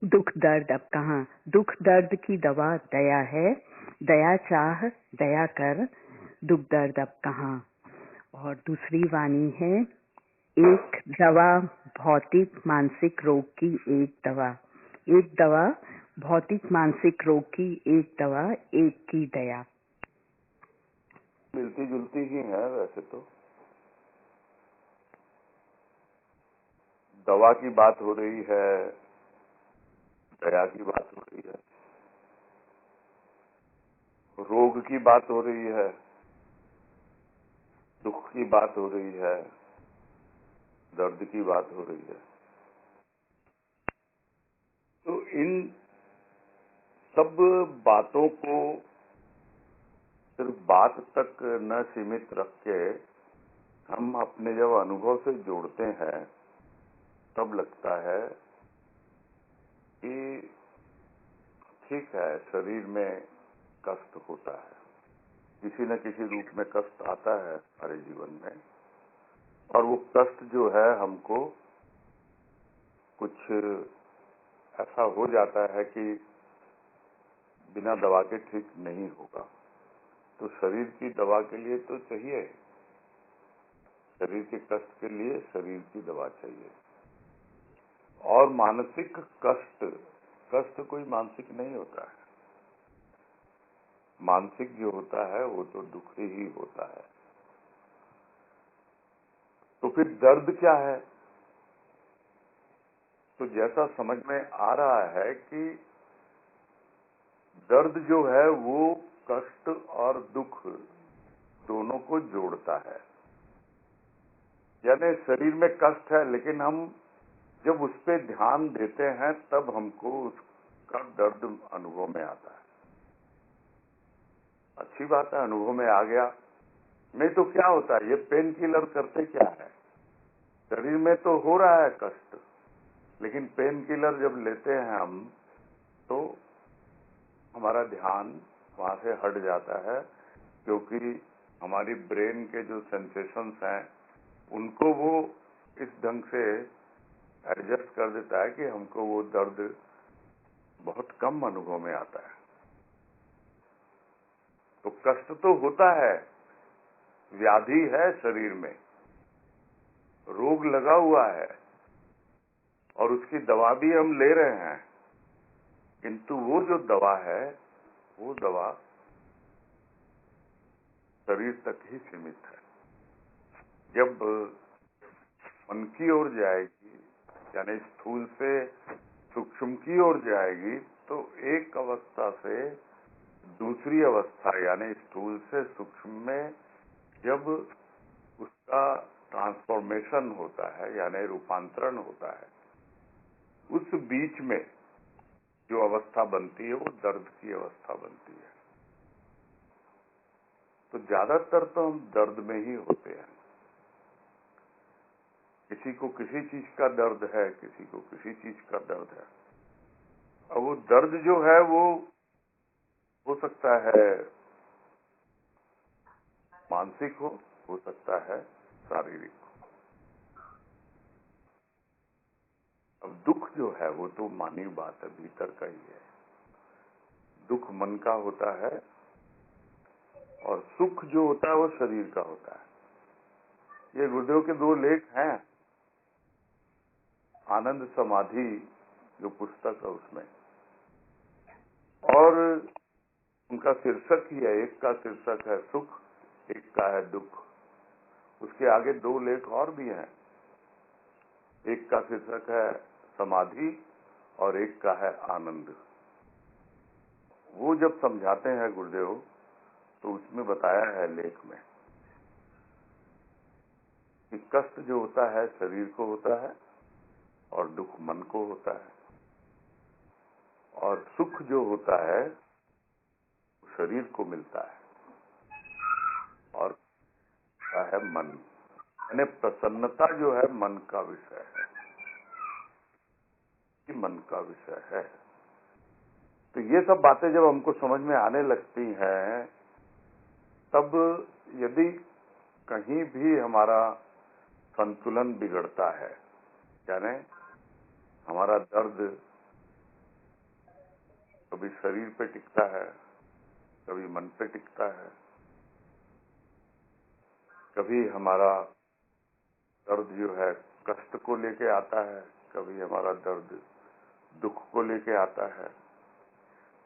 दुख दर्द अब कहाँ। दुख दर्द की दवा दया है, दया चाह दया कर, दुख दर्द अब कहाँ। और दूसरी वाणी है, एक दवा भौतिक मानसिक रोग की एक दवा, एक दवा भौतिक मानसिक रोग की एक दवा, एक की दया। मिलती जुलती ही है वैसे तो। दवा की बात हो रही है, दया की बात हो रही है, रोग की बात हो रही है, दुख की बात हो रही है, दर्द की बात हो रही है। तो इन सब बातों को सिर्फ बात तक न सीमित रख के हम अपने जब अनुभव से जोड़ते हैं तब लगता है कि ठीक है, शरीर में कष्ट होता है, किसी न किसी रूप में कष्ट आता है हमारे जीवन में, और वो कष्ट जो है हमको कुछ ऐसा हो जाता है कि बिना दवा के ठीक नहीं होगा। तो शरीर की दवा के लिए तो चाहिए, शरीर के कष्ट के लिए शरीर की दवा चाहिए। और मानसिक कष्ट, कष्ट कोई मानसिक नहीं होता है, मानसिक जो होता है वो तो दुखी ही होता है। तो फिर दर्द क्या है? तो जैसा समझ में आ रहा है कि दर्द जो है वो कष्ट और दुख दोनों को जोड़ता है। यानी शरीर में कष्ट है, लेकिन हम जब उस पर ध्यान देते हैं तब हमको उसका दर्द अनुभव में आता है। अच्छी बात है, अनुभव में आ गया। नहीं तो क्या होता है, ये पेन किलर करते क्या है? शरीर में तो हो रहा है कष्ट, लेकिन पेन किलर जब लेते हैं हम तो हमारा ध्यान वहां से हट जाता है, क्योंकि हमारी ब्रेन के जो सेंसेशंस हैं उनको वो इस ढंग से एडजस्ट कर देता है कि हमको वो दर्द बहुत कम अनुभव में आता है। तो कष्ट तो होता है, व्याधि है शरीर में, रोग लगा हुआ है और उसकी दवा भी हम ले रहे हैं, किंतु वो जो दवा है वो दवा शरीर तक ही सीमित है। जब मन की ओर जाएगी, यानी स्थूल से सूक्ष्म की ओर जाएगी, तो एक अवस्था से दूसरी अवस्था यानी स्थूल से सूक्ष्म में जब उसका ट्रांसफॉर्मेशन होता है यानी रूपांतरण होता है, उस बीच में जो अवस्था बनती है वो दर्द की अवस्था बनती है। तो ज्यादातर तो हम दर्द में ही होते हैं। किसी को किसी चीज का दर्द है, किसी को किसी चीज का दर्द है। अब वो दर्द जो है वो हो सकता है मानसिक हो सकता है शारीरिक हो। अब दुख जो है वो तो मानी बात है, भीतर का ही है। दुख मन का होता है और सुख जो होता है वो शरीर का होता है। ये गुरुदेव के दो लेख हैं, आनंद समाधि जो पुस्तक है उसमें, और उनका शीर्षक ही है, एक का शीर्षक है सुख, एक का है दुख। उसके आगे दो लेख और भी हैं, एक का शीर्षक है समाधि और एक का है आनंद। वो जब समझाते हैं गुरुदेव तो उसमें बताया है लेख में कि कष्ट जो होता है शरीर को होता है और दुख मन को होता है, और सुख जो होता है शरीर को मिलता है और का है मन, यानी प्रसन्नता जो है मन का विषय है, कि मन का विषय है। तो ये सब बातें जब हमको समझ में आने लगती हैं, तब यदि कहीं भी हमारा संतुलन बिगड़ता है, यानी हमारा दर्द कभी शरीर पे टिकता है, कभी मन पे टिकता है, कभी हमारा दर्द जो है कष्ट को लेके आता है, कभी हमारा दर्द दुख को लेके आता है।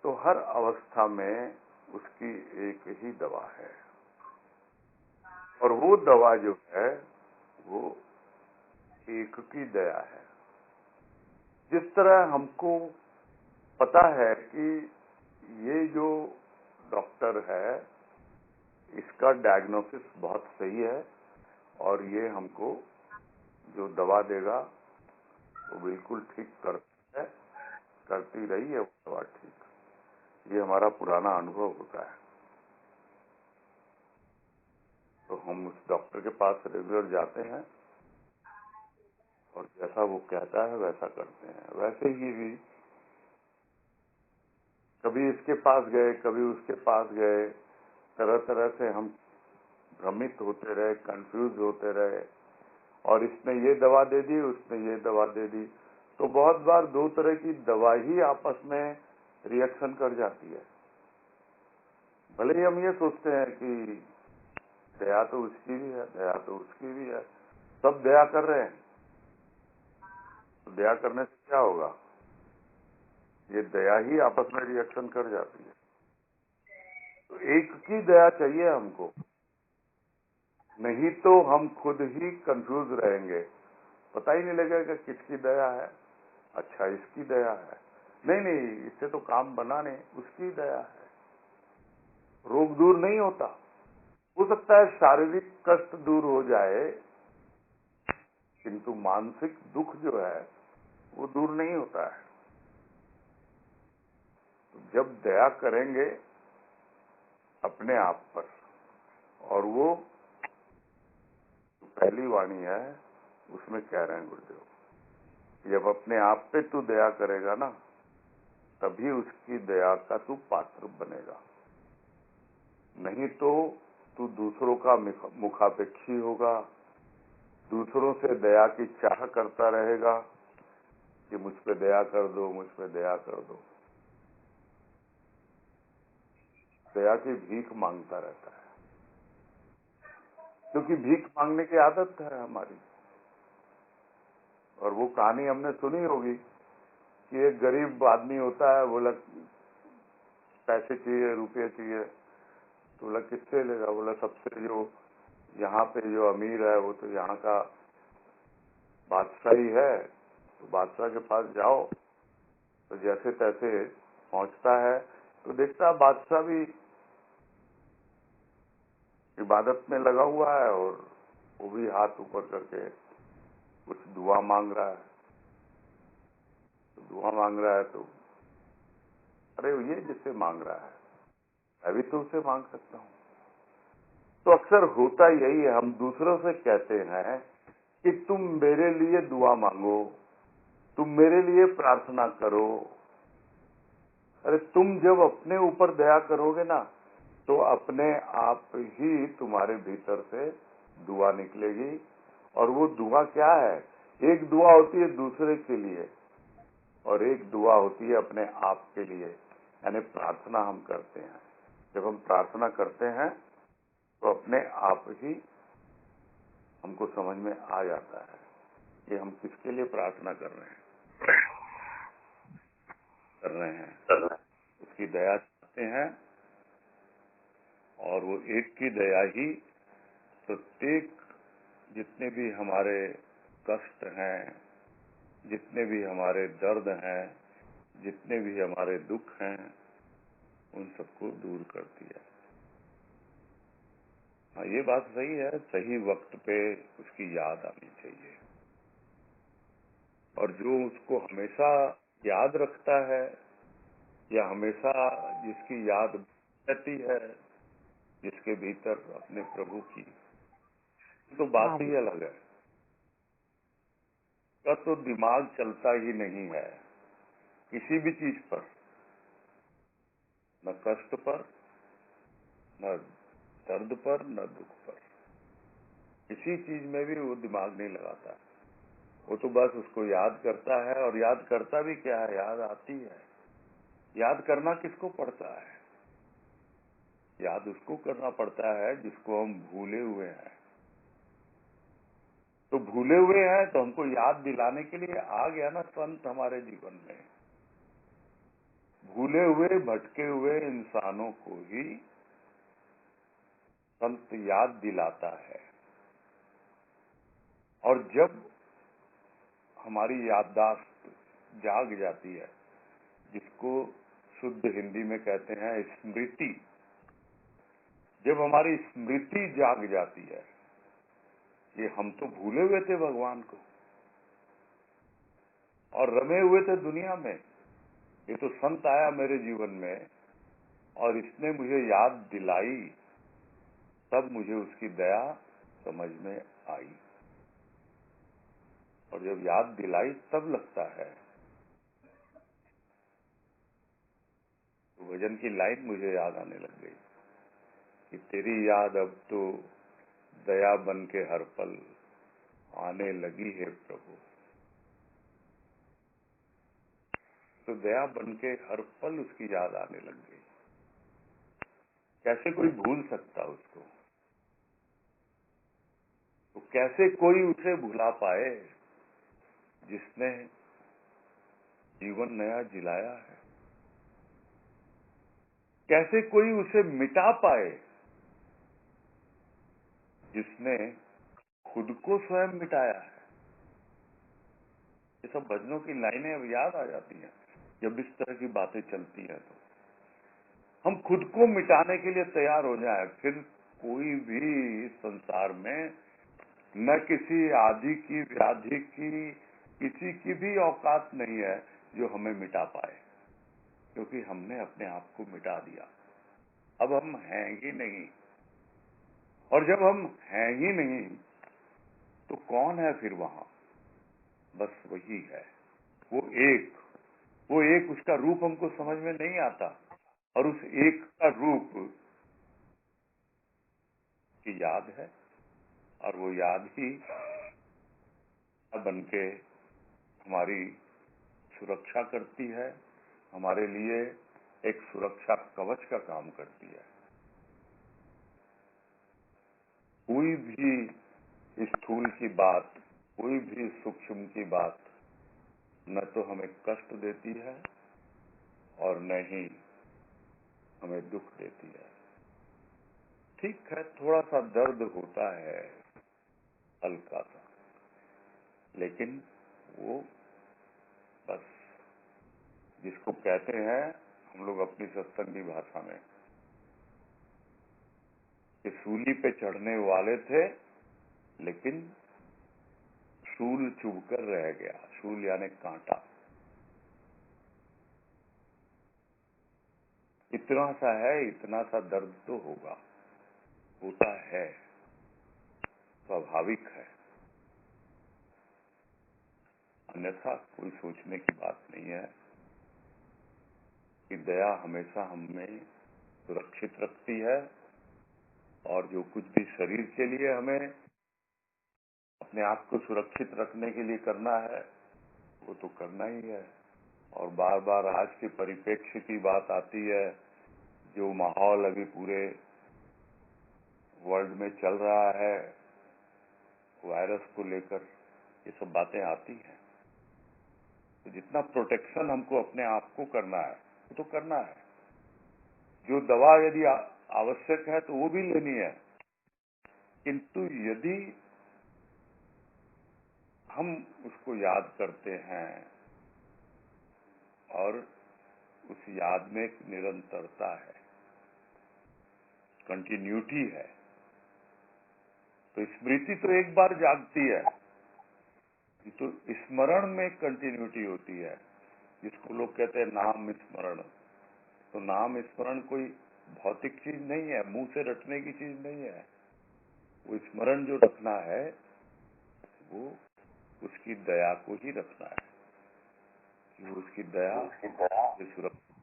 तो हर अवस्था में उसकी एक ही दवा है, और वो दवा जो है वो एक की दया है। जिस तरह हमको पता है कि ये जो डॉक्टर है इसका डायग्नोसिस बहुत सही है और ये हमको जो दवा देगा वो बिल्कुल ठीक करती है, करती रही है वो दवा ठीक। ये हमारा पुराना अनुभव होता है। तो हम उस डॉक्टर के पास रेगुलर जाते हैं और जैसा वो कहता है वैसा करते हैं। वैसे ही भी कभी इसके पास गए, कभी उसके पास गए, तरह तरह से हम भ्रमित होते रहे, कंफ्यूज होते रहे, और इसने ये दवा दे दी, उसने ये दवा दे दी। तो बहुत बार दो तरह की दवा ही आपस में रिएक्शन कर जाती है। भले ही हम ये सोचते हैं कि दया तो उसकी भी है, दया तो उसकी भी है, सब दया कर रहे हैं, तो दया करने से क्या होगा? ये दया ही आपस में रिएक्शन कर जाती है। तो एक की दया चाहिए हमको, नहीं तो हम खुद ही कंफ्यूज रहेंगे, पता ही नहीं लगेगा किसकी दया है। अच्छा इसकी दया है, नहीं नहीं इससे तो काम बना नहीं, उसकी दया है। रोग दूर नहीं होता, हो सकता है शारीरिक कष्ट दूर हो जाए, किंतु मानसिक दुख जो है वो दूर नहीं होता है। तो जब दया करेंगे अपने आप पर, और वो पहली वाणी है उसमें कह रहे हैं गुरुदेव, जब अपने आप पे तू दया करेगा ना तभी उसकी दया का तू पात्र बनेगा, नहीं तो तू दूसरों का मुखापेक्षी होगा, दूसरों से दया की चाह करता रहेगा कि मुझ पे दया कर दो, मुझ पे दया कर दो। दया की भीख मांगता रहता है, क्योंकि भीख मांगने की आदत है हमारी। और वो कहानी हमने सुनी होगी कि एक गरीब आदमी होता है, बोला पैसे चाहिए, रुपये चाहिए, तो बोला किससे लेगा? बोला सबसे, जो यहाँ पे जो अमीर है वो तो यहाँ का बादशाह ही है, तो बादशाह के पास जाओ। तो जैसे तैसे पहुंचता है तो देखता बादशाह भी इबादत में लगा हुआ है और वो भी हाथ ऊपर करके कुछ दुआ मांग रहा है। तो दुआ मांग रहा है तो अरे ये जिससे मांग रहा है मैं भी तो उसे मांग सकता हूँ। तो अक्सर होता यही है, हम दूसरों से कहते हैं कि तुम मेरे लिए दुआ मांगो, तुम मेरे लिए प्रार्थना करो। अरे तुम जब अपने ऊपर दया करोगे ना तो अपने आप ही तुम्हारे भीतर से दुआ निकलेगी। और वो दुआ क्या है? एक दुआ होती है दूसरे के लिए और एक दुआ होती है अपने आप के लिए, यानी प्रार्थना हम करते हैं। जब हम प्रार्थना करते हैं तो अपने आप ही हमको समझ में आ जाता है कि हम किसके लिए प्रार्थना कर रहे हैं। उसकी दया चाहते हैं, और वो एक की दया ही प्रत्येक, जितने भी हमारे कष्ट हैं, जितने भी हमारे दर्द हैं, जितने भी हमारे दुख हैं, उन सबको दूर करती है। हाँ ये बात सही है, सही वक्त पे उसकी याद आनी चाहिए। और जो उसको हमेशा याद रखता है या हमेशा जिसकी याद रहती है, जिसके भीतर अपने प्रभु की, तो बात ही अलग है। का तो दिमाग चलता ही नहीं है किसी भी चीज पर, न कष्ट पर, न दर्द पर, न दुख पर। किसी चीज में भी वो दिमाग नहीं लगाता। वो तो बस उसको याद करता है, और याद करता भी क्या है, याद आती है। याद करना किसको पड़ता है? याद उसको करना पड़ता है जिसको हम भूले हुए हैं। तो भूले हुए हैं तो हमको याद दिलाने के लिए आ गया ना संत हमारे जीवन में। भूले हुए भटके हुए इंसानों को ही संत याद दिलाता है। और जब हमारी याददाश्त जाग जाती है, जिसको शुद्ध हिंदी में कहते हैं स्मृति, जब हमारी स्मृति जाग जाती है, ये हम तो भूले हुए थे भगवान को और रमे हुए थे दुनिया में, ये तो संत आया मेरे जीवन में और इसने मुझे याद दिलाई, तब मुझे उसकी दया समझ में आई। और जब याद दिलाई तब लगता है, तो भजन की लाइन मुझे याद आने लग गई कि तेरी याद अब तो दया बन के हर पल आने लगी है प्रभु। तो दया बन के हर पल उसकी याद आने लग गई। कैसे कोई भूल सकता उसको? तो कैसे कोई उसे भुला पाए जिसने जीवन नया जिलाया है? कैसे कोई उसे मिटा पाए जिसने खुद को स्वयं मिटाया है? ये सब भजनों की लाइनें अब याद आ जाती हैं जब इस तरह की बातें चलती हैं। तो हम खुद को मिटाने के लिए तैयार हो जाए, फिर कोई भी इस संसार में न किसी आदि की व्याधि की किसी की भी औकात नहीं है जो हमें मिटा पाए, क्योंकि हमने अपने आप को मिटा दिया। अब हम हैं ही नहीं, और जब हम हैं ही नहीं तो कौन है फिर वहां? बस वही है, वो एक उसका रूप हमको समझ में नहीं आता, और उस एक का रूप की याद है, और वो याद ही बन के हमारी सुरक्षा करती है, हमारे लिए एक सुरक्षा कवच का काम करती है। कोई भी स्थूल की बात, कोई भी सूक्ष्म की बात न तो हमें कष्ट देती है और न ही हमें दुख देती है। ठीक है, थोड़ा सा दर्द होता है, हल्का सा, लेकिन वो बस जिसको कहते हैं हम लोग अपनी सत्संगी भाषा में कि सूली पे चढ़ने वाले थे लेकिन शूल चुभकर रह गया। शूल यानी कांटा। इतना सा है, इतना सा दर्द तो होगा, होता है, स्वाभाविक है, अन्यथा कोई सोचने की बात नहीं है कि दया हमेशा हमें सुरक्षित रखती है, और जो कुछ भी शरीर के लिए हमें अपने आप को सुरक्षित रखने के लिए करना है वो तो करना ही है। और बार बार आज के परिप्रेक्ष्य की बात आती है, जो माहौल अभी पूरे वर्ल्ड में चल रहा है वायरस को लेकर, ये सब बातें आती हैं। तो जितना प्रोटेक्शन हमको अपने आप को करना है वो तो करना है। जो दवा यदि आवश्यक है तो वो भी लेनी है, किंतु यदि हम उसको याद करते हैं और उस याद में एक निरंतरता है, कंटिन्यूटी है, तो स्मृति तो एक बार जागती है, तो स्मरण में कंटिन्यूटी होती है, जिसको लोग कहते हैं नाम स्मरण। तो नाम स्मरण कोई भौतिक चीज नहीं है, मुंह से रटने की चीज नहीं है। वो स्मरण जो रखना है वो उसकी दया को ही रखना है, कि वो उसकी दया से सुरक्षित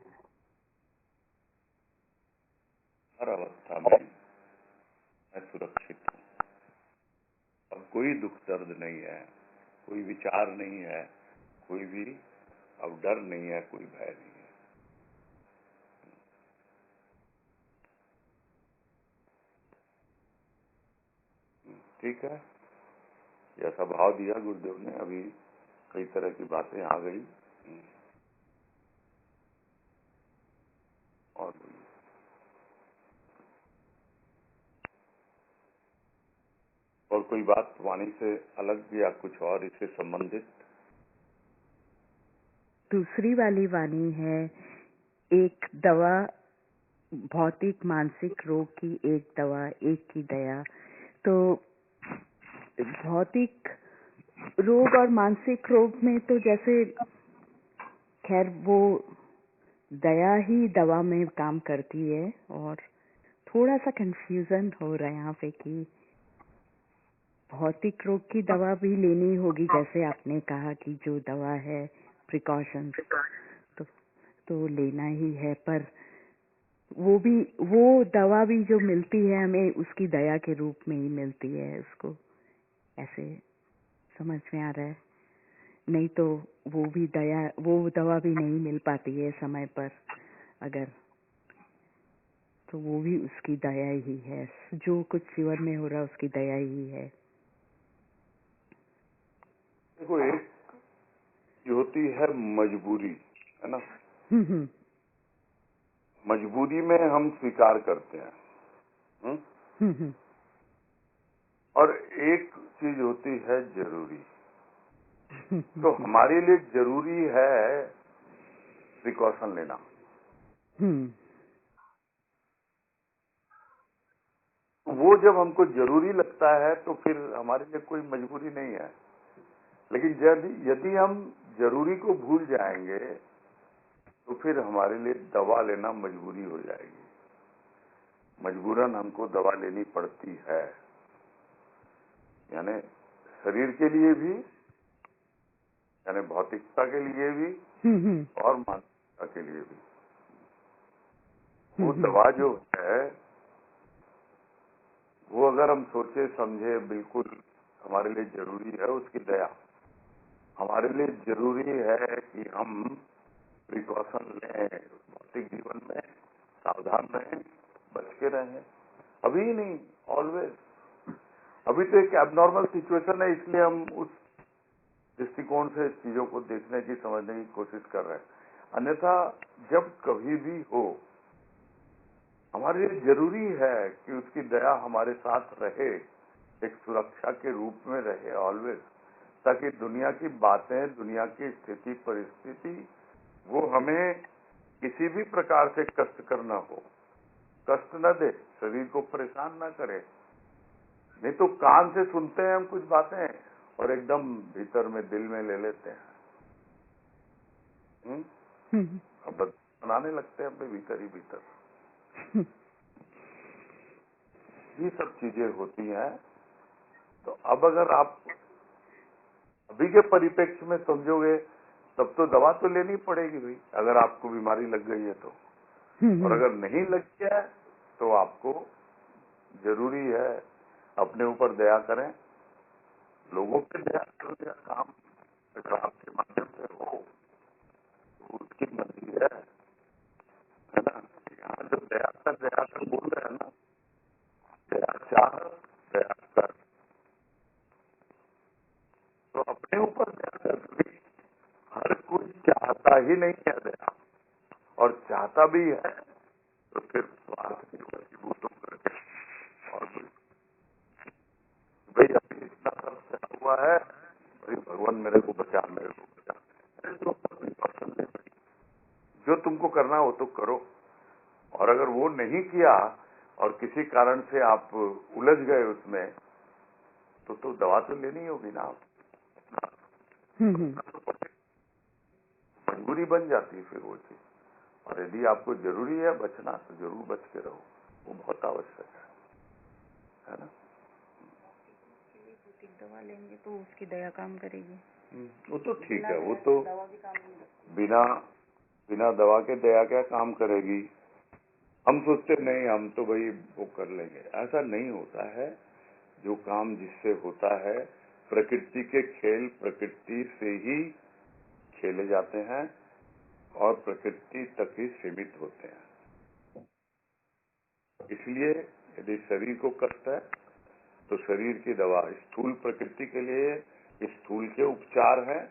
हर अवस्था में मैं सुरक्षित हूँ। अब कोई दुख दर्द नहीं है, कोई विचार नहीं है, कोई भी अब डर नहीं है, कोई भय नहीं है। ठीक है, जैसा भाव दिया गुरुदेव ने, अभी कई तरह की बातें आ गई। और कोई बात वाणी से अलग या कुछ और इससे संबंधित? दूसरी वाली वाणी है, एक दवा, भौतिक मानसिक रोग की एक दवा, एक की दया। तो भौतिक रोग और मानसिक रोग में तो जैसे खैर वो दया ही दवा में काम करती है, और थोड़ा सा कंफ्यूजन हो रहा है यहाँ पे कि भौतिक रोग की दवा भी लेनी होगी, जैसे आपने कहा कि जो दवा है प्रिकॉशंस तो लेना ही है, पर वो दवा भी जो मिलती है हमें उसकी दया के रूप में ही मिलती है, उसको ऐसे समझ में आ रहा है। नहीं तो वो दवा भी नहीं मिल पाती है समय पर, अगर तो वो भी उसकी दया ही है, जो कुछ जीवन में हो रहा है उसकी दया ही है। देखो, एक होती है मजबूरी, है ना। मजबूरी में हम स्वीकार करते हैं। और एक चीज होती है जरूरी। तो हमारे लिए जरूरी है प्रिकॉशन लेना। वो जब हमको जरूरी लगता है तो फिर हमारे लिए कोई मजबूरी नहीं है। लेकिन यदि हम जरूरी को भूल जाएंगे तो फिर हमारे लिए दवा लेना मजबूरी हो जाएगी। मजबूरन हमको दवा लेनी पड़ती है, यानी शरीर के लिए भी, यानी भौतिकता के लिए भी और मानसिकता के लिए भी। वो दवा जो है वो अगर हम सोचे समझे बिल्कुल हमारे लिए जरूरी है, उसकी दया। हमारे लिए जरूरी है कि हम प्रिकॉशन लें, भौतिक जीवन में सावधान रहें, बच के रहें। अभी नहीं, ऑलवेज। अभी तो एक एबनॉर्मल सिचुएशन है, इसलिए हम उस दृष्टिकोण से चीजों को देखने की, समझने की कोशिश कर रहे हैं। अन्यथा जब कभी भी हो, हमारे लिए जरूरी है कि उसकी दया हमारे साथ रहे, एक सुरक्षा के रूप में रहे ऑलवेज, ताकि दुनिया की बातें, दुनिया की स्थिति परिस्थिति वो हमें किसी भी प्रकार से कष्ट करना हो, कष्ट न दे, शरीर को परेशान न करे। नहीं तो कान से सुनते हैं हम कुछ बातें और एकदम भीतर में, दिल में ले लेते हैं। अब बनाने लगते हैं अपने भीतर ही भीतर। ये सब चीजें होती हैं। तो अब अगर आप अभी के परिप्रेक्ष्य में समझोगे तब तो दवा तो लेनी पड़ेगी भाई, अगर आपको बीमारी लग गई है तो। और अगर नहीं लगी है तो आपको जरूरी है अपने ऊपर दया करें, लोगों पे दया करें। काम अगर आपके माध्यम से हो तो उसकी मर्जी है ना। यहाँ जो दया कर बोल रहे हैं ना, दया चाह, दया कर, तो अपने ऊपर दया कर। हर कोई चाहता ही नहीं है दया, और चाहता भी है तो फिर स्वार्थ की वशीभूत होकर के, और भाई अभी इतना सब हुआ है, भाई भगवान मेरे को बचा, मेरे को बचा। जो तुमको करना हो तो करो। और अगर वो नहीं किया और किसी कारण से आप उलझ गए उसमें, तो दवा तो लेनी होगी ना। मजबूरी बन जाती है फिर वो चीज। और यदि आपको जरूरी है बचना तो जरूर बच के रहो, वो बहुत आवश्यक है ना। दवा लेंगे तो उसकी दया काम करेगी। वो तो ठीक है, वो तो बिना दवा के दया क्या काम करेगी। हम सोचते नहीं, हम तो भाई वो कर लेंगे, ऐसा नहीं होता है। जो काम जिससे होता है, प्रकृति के खेल प्रकृति से ही खेले जाते हैं और प्रकृति तक ही सीमित होते हैं। इसलिए यदि शरीर को कष्ट है तो शरीर की दवा स्थूल प्रकृति के लिए स्थूल के उपचार हैं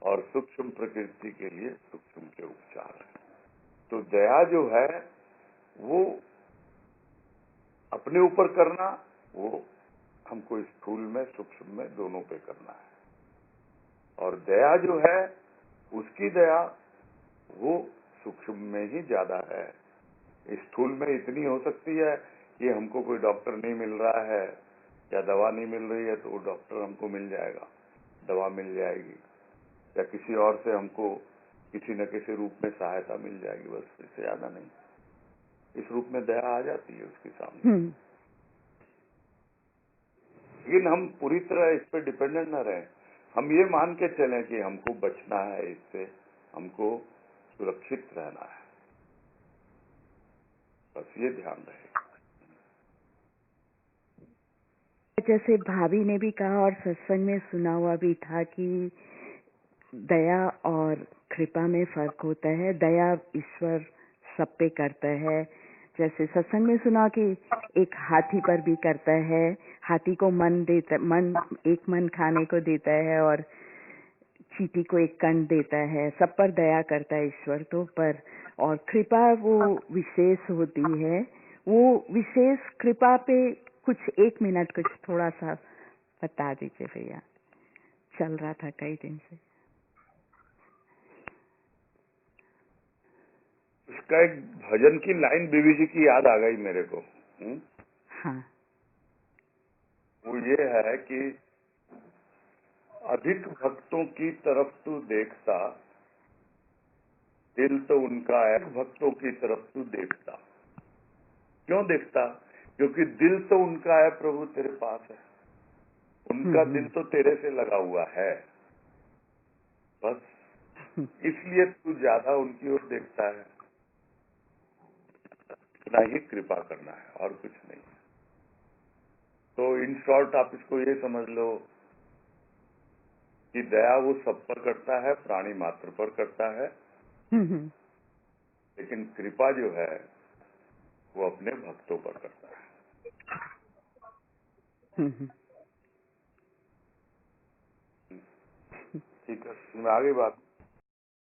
और सूक्ष्म प्रकृति के लिए सूक्ष्म के उपचार हैं। तो दया जो है वो अपने ऊपर करना, वो हमको स्थूल में सूक्ष्म में दोनों पे करना है। और दया जो है उसकी दया वो सूक्ष्म में ही ज्यादा है। स्थूल में इतनी हो सकती है कि हमको कोई डॉक्टर नहीं मिल रहा है या दवा नहीं मिल रही है तो वो डॉक्टर हमको मिल जाएगा, दवा मिल जाएगी, या किसी और से हमको किसी न किसी रूप में सहायता मिल जाएगी, बस इससे ज्यादा नहीं। इस रूप में दया आ जाती है उसके सामने। लेकिन हम पूरी तरह इस पर डिपेंडेंट न रहें। हम ये मान के चलें कि हमको बचना है, इससे हमको सुरक्षित रहना है, बस ये ध्यान रहे। जैसे भाभी ने भी कहा और सत्संग में सुना हुआ भी था कि दया और कृपा में फर्क होता है। दया ईश्वर सब पे करता है। जैसे सत्संग में सुना कि एक हाथी पर भी करता है, हाथी को मन देता, एक मन खाने को देता है और चींटी को एक कण देता है। सब पर दया करता है ईश्वर तो पर। और कृपा वो विशेष होती है। वो विशेष कृपा पे कुछ 1 मिनट कुछ थोड़ा सा बता दीजिए भैया, चल रहा था कई दिन से। उसका एक भजन की लाइन बीवी जी की याद आ गई मेरे को। हाँ। वो ये है कि अधिक भक्तों की तरफ तू देखता, दिल तो उनका है भक्तों की तरफ तू देखता। क्यों देखता? क्योंकि दिल तो उनका है प्रभु तेरे पास है, उनका दिल तो तेरे से लगा हुआ है, बस इसलिए तू ज्यादा उनकी ओर देखता है। इतना ही कृपा करना है और कुछ नहीं। तो इन शॉर्ट आप इसको ये समझ लो कि दया वो सब पर करता है, प्राणी मात्र पर करता है, लेकिन कृपा जो है वो अपने भक्तों पर करता है। ठीक है, इसमें आगे बात